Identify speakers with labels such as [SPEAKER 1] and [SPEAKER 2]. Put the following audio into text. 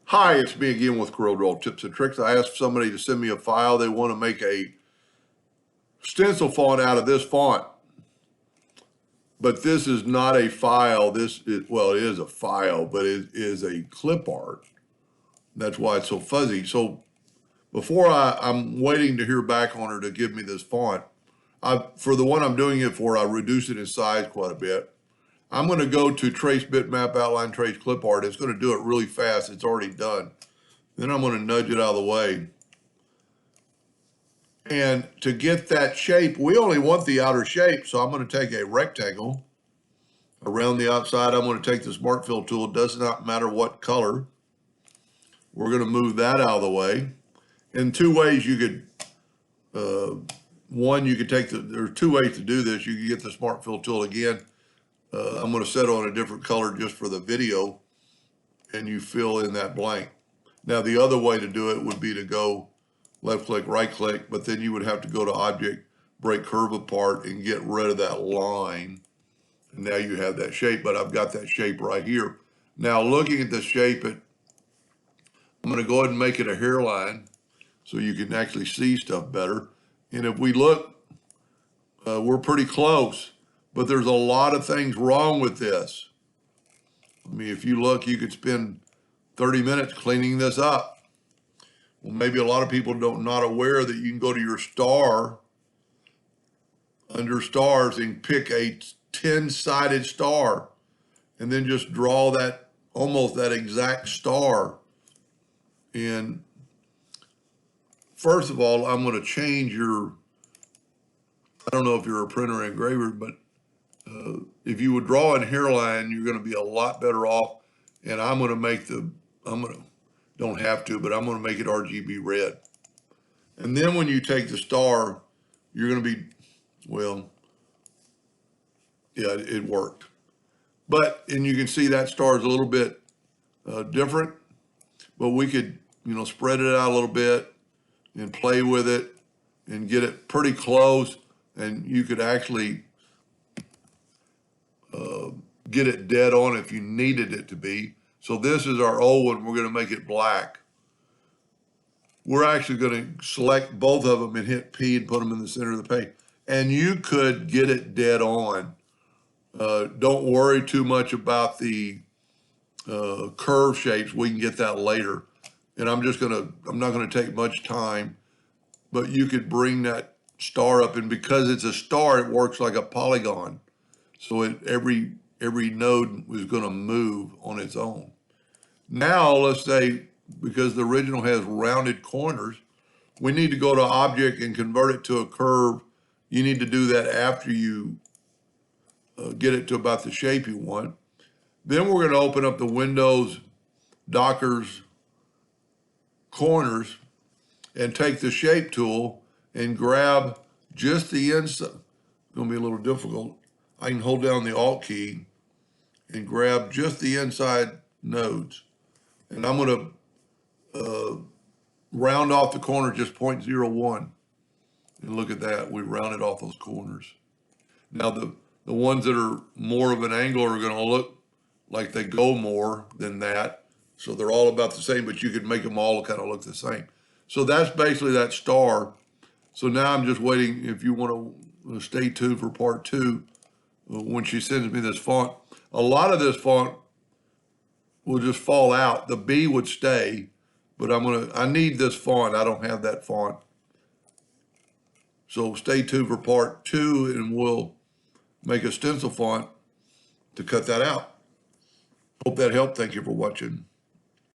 [SPEAKER 1] Hi, it's me again with Corel Draw Tips and Tricks. I asked somebody to send me a file. They want to make a stencil font out of this font. But this is not a file. Well, it is a file, but it is a clip art. That's why it's so fuzzy. So before I'm waiting to hear back on her to give me this font, for the one I'm doing it for, I reduced it in size quite a bit. I'm going to go to Trace Bitmap Outline Trace Clip Art. It's going to do it really fast. It's already done. Then I'm going to nudge it out of the way. And to get that shape, we only want the outer shape. So I'm going to take a rectangle around the outside. I'm going to take the Smart Fill tool. It does not matter what color. We're going to move that out of the way. In two ways you could, one, you could take there's two ways to do this. You can get the Smart Fill tool again. I'm going to set it on a different color just for the video, and you fill in that blank. Now, the other way to do it would be to go left click, right click, but then you would have to go to Object, Break Curve Apart, and get rid of that line. And now you have that shape, but I've got that shape right here. Now, looking at the shape, I'm going to go ahead and make it a hairline so you can actually see stuff better. And if we look, we're pretty close, but there's a lot of things wrong with this. I mean, if you look, you could spend 30 minutes cleaning this up. Well, maybe a lot of people not aware that you can go to your star, under stars, and pick a 10-sided star, and then just draw that, almost that exact star. And first of all, I'm going to change your, I don't know if you're a printer or engraver, but if you would draw in hairline, you're going to be a lot better off. And I'm going to make don't have to, but I'm going to make it RGB red. And then when you take the star, you're going to be, well, yeah, it worked. And you can see that star is a little bit different, but we could, spread it out a little bit and play with it and get it pretty close. And you could actually get it dead on if you needed it to be. So this is our old one. We're going to make it black. We're actually going to select both of them and hit P and put them in the center of the page. And you could get it dead on. Don't worry too much about the curve shapes. We can get that later. And I'm not going to take much time, but you could bring that star up, and because it's a star, it works like a polygon. So every node is going to move on its own. Now, let's say, because the original has rounded corners, we need to go to Object and convert it to a curve. You need to do that after you get it to about the shape you want. Then we're going to open up the Windows Dockers corners and take the Shape tool and grab just the inside. It's going to be a little difficult. I can hold down the Alt key and grab just the inside nodes. And I'm going to round off the corner just 0.01. And look at that, we rounded off those corners. Now the ones that are more of an angle are going to look like they go more than that. So they're all about the same, but you could make them all kind of look the same. So that's basically that star. So now I'm just waiting. If you want to stay tuned for part 2, when she sends me this font. A lot of this font will just fall out. The B would stay, but I need this font. I don't have that font. So stay tuned for part 2, and we'll make a stencil font to cut that out. Hope that helped. Thank you for watching.